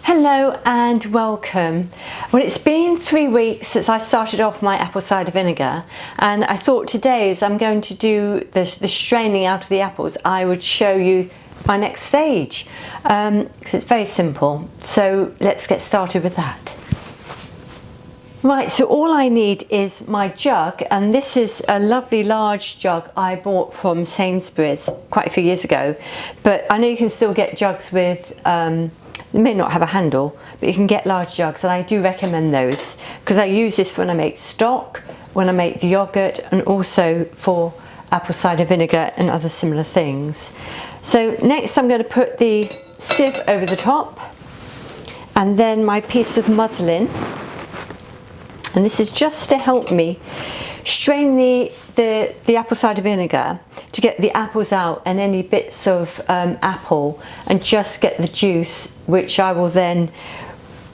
Hello and welcome. Well, it's been 3 weeks since I started off my apple cider vinegar, and I thought today, as I'm going to do the straining out of the apples, I would show you my next stage, because it's very simple. So let's get started with that. Right, so all I need is my jug, and this is a lovely large jug I bought from Sainsbury's quite a few years ago, but I know you can still get jugs with they may not have a handle, but you can get large jugs, and I do recommend those because I use this when I make stock, when I make the yogurt, and also for apple cider vinegar and other similar things. So next I'm going to put the sieve over the top, and then my piece of muslin, and this is just to help me strain the apple cider vinegar to get the apples out and any bits of apple, and just get the juice, which I will then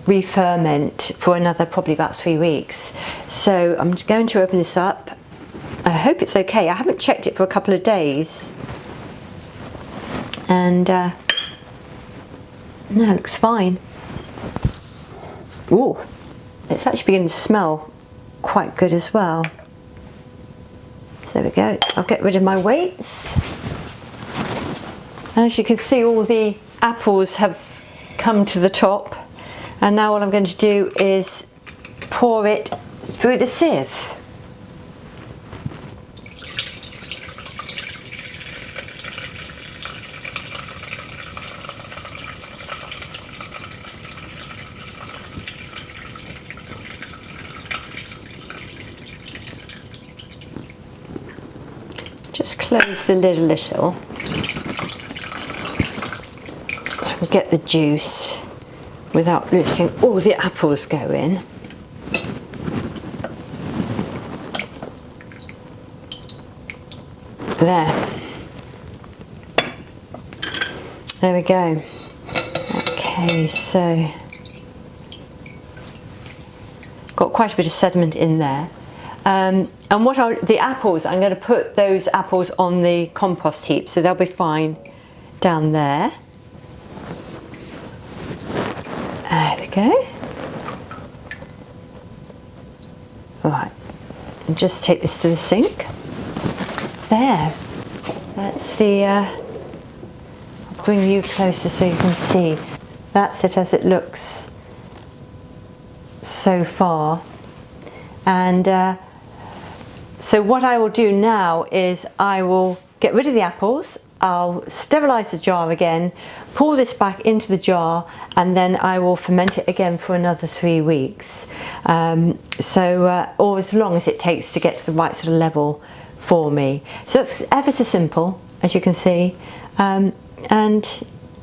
re-ferment for another probably about 3 weeks. So I'm going to open this up. I hope it's okay. I haven't checked it for a couple of days, and no, it looks fine. Ooh, it's actually beginning to smell quite good as well. So there we go. I'll get rid of my weights. And as you can see, all the apples have come to the top. And now what I'm going to do is pour it through the sieve. Just close the lid a little so we get the juice without letting all the apples go in. There we go. Okay, so got quite a bit of sediment in there. And the apples, I'm going to put those apples on the compost heap, so they'll be fine down there. There we go. Right, and just take this to the sink. There, that's the, I'll bring you closer so you can see. That's it as it looks so far. And so what I will do now is I will get rid of the apples, I'll sterilise the jar again, pour this back into the jar, and then I will ferment it again for another 3 weeks. Or as long as it takes to get to the right sort of level for me. So that's ever so simple, as you can see, and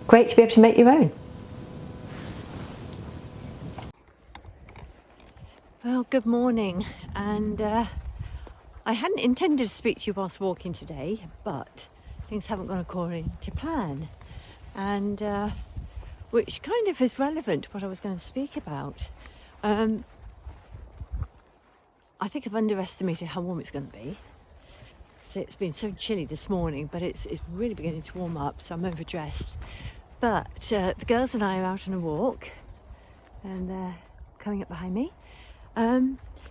great to be able to make your own. Well, good morning, and I hadn't intended to speak to you whilst walking today, but things haven't gone according to plan, and which kind of is relevant to what I was going to speak about. I think I've underestimated how warm it's going to be. So it's been so chilly this morning, but it's really beginning to warm up, so I'm overdressed. But the girls and I are out on a walk, and they're coming up behind me.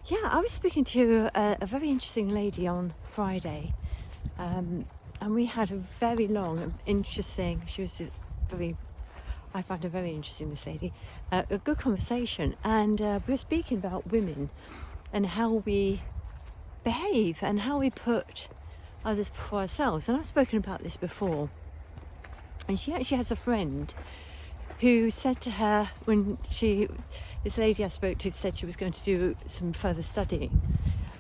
Yeah, I was speaking to a very interesting lady on Friday, and we had a very long and interesting, I found her very interesting, this lady, a good conversation, and we were speaking about women and how we behave and how we put others before ourselves. And I've spoken about this before, and she actually has a friend who said to her, this lady I spoke to said she was going to do some further studying.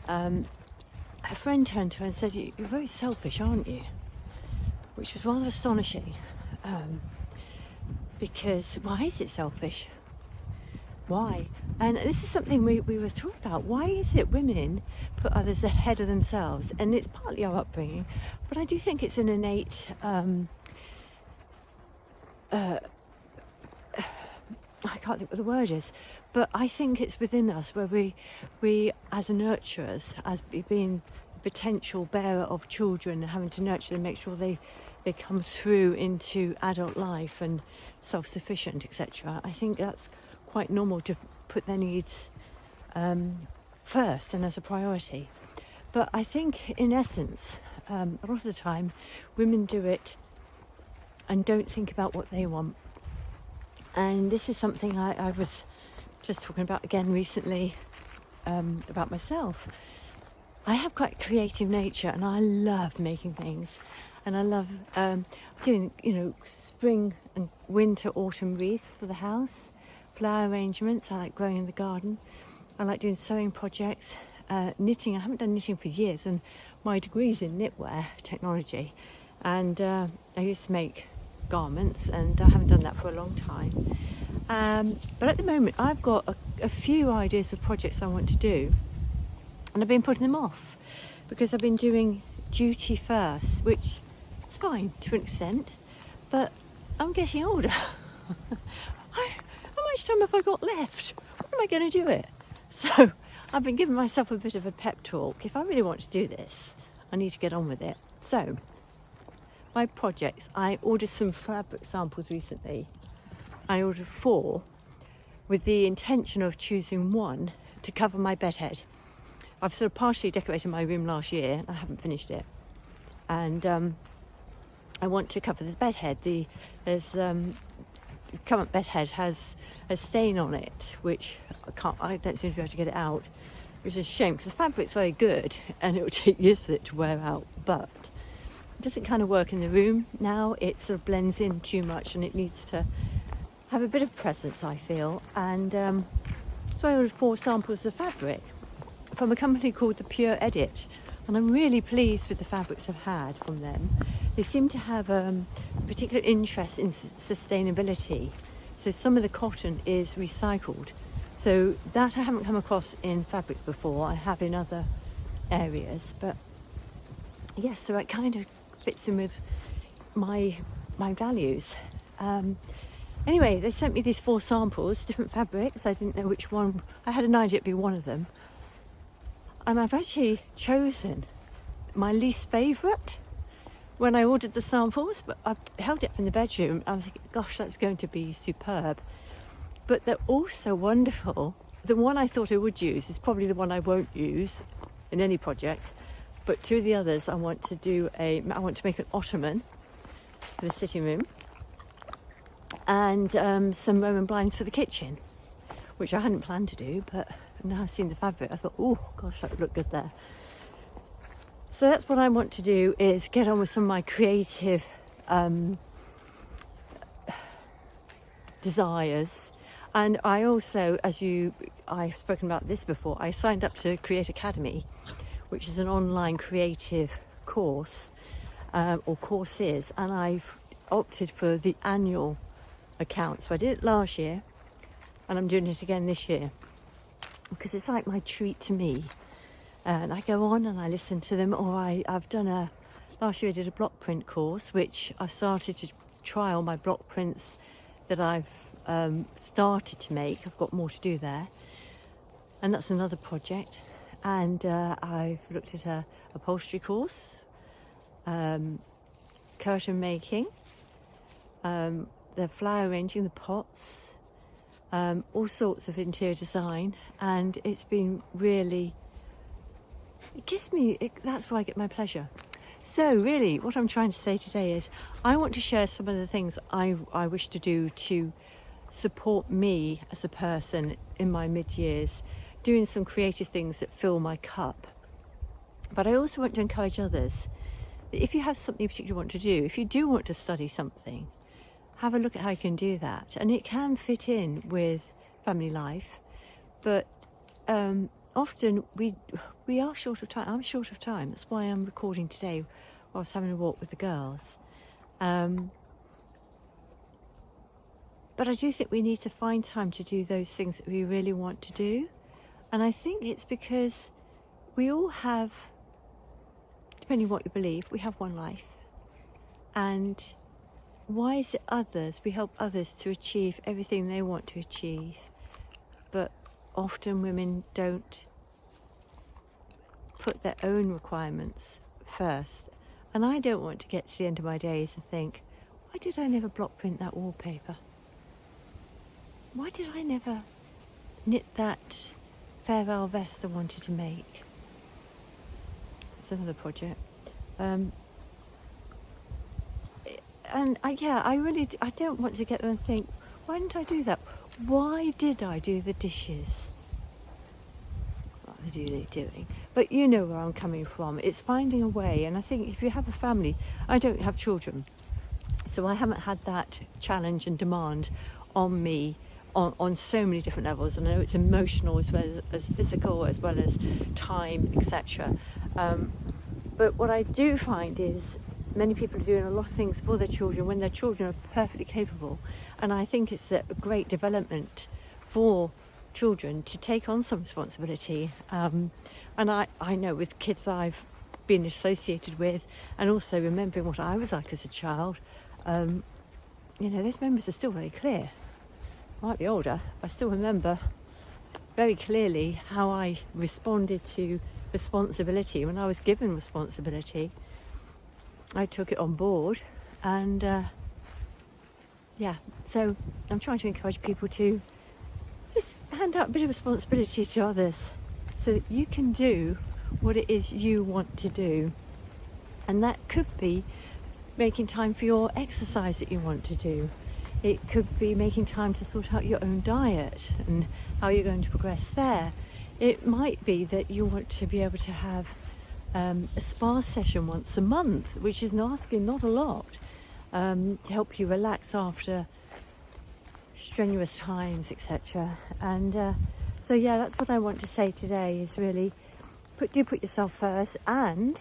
Her friend turned to her and said, "You're very selfish, aren't you?" Which was rather astonishing, because why is it selfish? Why? And this is something we were talking about. Why is it women put others ahead of themselves? And it's partly our upbringing, but I do think it's an innate I can't think what the word is, but I think it's within us, where we as nurturers, as being the potential bearer of children, having to nurture them, make sure they come through into adult life and self-sufficient, etc. I think that's quite normal to put their needs first and as a priority. But I think, in essence, a lot of the time, women do it and don't think about what they want. And this is something I was just talking about again recently about myself. I have quite a creative nature, and I love making things. And I love doing, spring and winter, autumn wreaths for the house, flower arrangements. I like growing in the garden. I like doing sewing projects, knitting. I haven't done knitting for years, and my degree's in knitwear technology. And I used to make garments, and I haven't done that for a long time. But at the moment, I've got a few ideas of projects I want to do, and I've been putting them off because I've been doing duty first, which is fine to an extent, but I'm getting older. How much time have I got left? When am I going to do it? So I've been giving myself a bit of a pep talk. If I really want to do this, I need to get on with it. So my projects, I ordered some fabric samples recently. I ordered 4 with the intention of choosing 1 to cover my bedhead. I've sort of partially decorated my room last year. I haven't finished it. And I want to cover this bedhead. The current bedhead has a stain on it, which I don't seem to be able to get it out, which is a shame because the fabric's very good and it would take years for it to wear out, but it doesn't kind of work in the room now. It sort of blends in too much and it needs to have a bit of presence, I feel. And so I ordered 4 samples of fabric from a company called The Pure Edit, and I'm really pleased with the fabrics I've had from them. They seem to have a particular interest in sustainability, so some of the cotton is recycled. So that I haven't come across in fabrics before. I have in other areas, but yes, so it kind of fits in with my values. Anyway, they sent me these 4 samples, different fabrics. I didn't know which one. I had an idea it'd be one of them. And I've actually chosen my least favourite when I ordered the samples, but I held it up in the bedroom. I was thinking, gosh, that's going to be superb. But they're also wonderful. The one I thought I would use is probably the one I won't use in any project. But 2 of the others, I want to make an ottoman for the sitting room, and some Roman blinds for the kitchen, which I hadn't planned to do, but now I've seen the fabric, I thought, oh gosh, that would look good there. So that's what I want to do, is get on with some of my creative desires. And I also, I've spoken about this before, I signed up to Create Academy, which is an online creative course, or courses, and I've opted for the annual account. So I did it last year, and I'm doing it again this year, because it's like my treat to me. And I go on and I listen to them, or I've done last year I did a block print course, which I started to trial my block prints that I've started to make. I've got more to do there, and that's another project. And I've looked at a upholstery course, curtain making, the flower arranging, the pots, all sorts of interior design, and it's been really, that's where I get my pleasure. So really, what I'm trying to say today is I want to share some of the things I wish to do to support me as a person in my mid-years, doing some creative things that fill my cup. But I also want to encourage others that if you have something you particularly want to do, if you do want to study something, have a look at how you can do that. And it can fit in with family life, but often we are short of time. I'm short of time. That's why I'm recording today while I was having a walk with the girls. But I do think we need to find time to do those things that we really want to do. And I think it's because we all have, depending on what you believe, we have one life. And why is it we help others to achieve everything they want to achieve, but often women don't put their own requirements first. And I don't want to get to the end of my days and think, why did I never block print that wallpaper? why did I never knit that farewell vest I wanted to make? It's another project. And I don't want to get them and think, why didn't I do that? Why did I do the dishes? What are they doing? But you know where I'm coming from. It's finding a way. And I think if you have a family, I don't have children, so I haven't had that challenge and demand on me on so many different levels. And I know it's emotional as well as physical, as well as time, etc. But what I do find is many people are doing a lot of things for their children when their children are perfectly capable. And I think it's a great development for children to take on some responsibility. And I know with kids I've been associated with, and also remembering what I was like as a child, those memories are still very clear. I might be older, I still remember very clearly how I responded to responsibility. When I was given responsibility, I took it on board, and so I'm trying to encourage people to just hand out a bit of responsibility to others so that you can do what it is you want to do. And that could be making time for your exercise that you want to do. It could be making time to sort out your own diet and how you're going to progress there. It might be that you want to be able to have a spa session once a month, which is asking not a lot, to help you relax after strenuous times, etc. And that's what I want to say today, is really put yourself first, and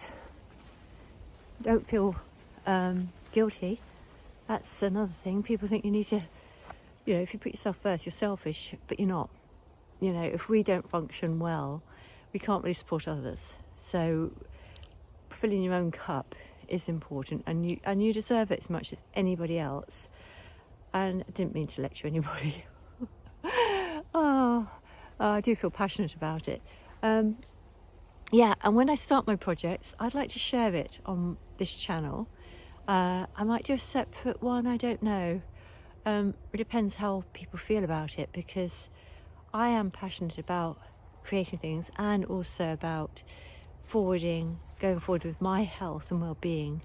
don't feel guilty. That's another thing. People think you need to, if you put yourself first, you're selfish, but you're not. If we don't function well, we can't really support others. So filling your own cup is important, and you deserve it as much as anybody else. And I didn't mean to lecture anybody. I do feel passionate about it. And when I start my projects, I'd like to share it on this channel. I might do a separate one, I don't know. It depends how people feel about it, because I am passionate about creating things, and also about going forward with my health and well-being,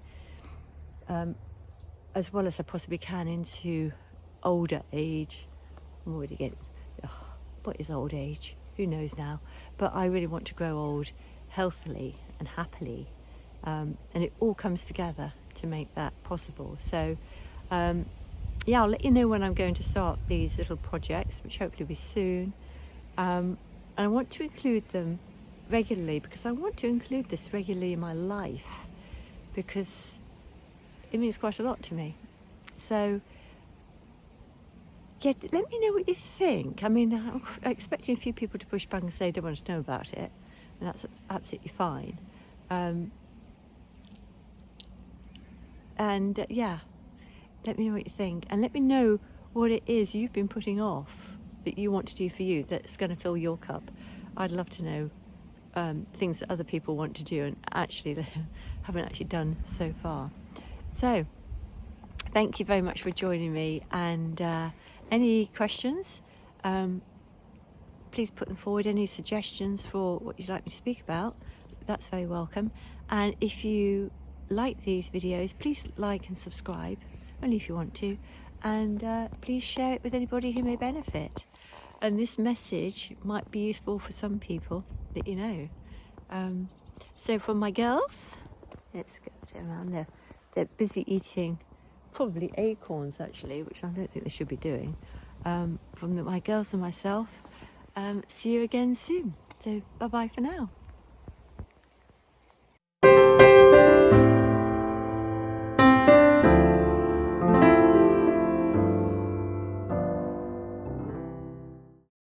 as well as I possibly can into older age. I'm already getting, what is old age? Who knows now? But I really want to grow old healthily and happily, and it all comes together to make that possible. So I'll let you know when I'm going to start these little projects, which hopefully will be soon. And I want to include them regularly, because I want to include this regularly in my life, because it means quite a lot to me. So let me know what you think. I mean, I'm expecting a few people to push back and say they don't want to know about it, and that's absolutely fine. Let me know what you think, and let me know what it is you've been putting off that you want to do for you, that's going to fill your cup. I'd love to know things that other people want to do and actually haven't actually done so far. So thank you very much for joining me, and any questions, please put them forward. Any suggestions for what you'd like me to speak about, that's very welcome. And if you like these videos, please like and subscribe, only if you want to, and please share it with anybody who may benefit. And this message might be useful for some people that you know. So for my girls, let's go around there. They're busy eating probably acorns, actually, which I don't think they should be doing. From my girls and myself, see you again soon. So bye-bye for now.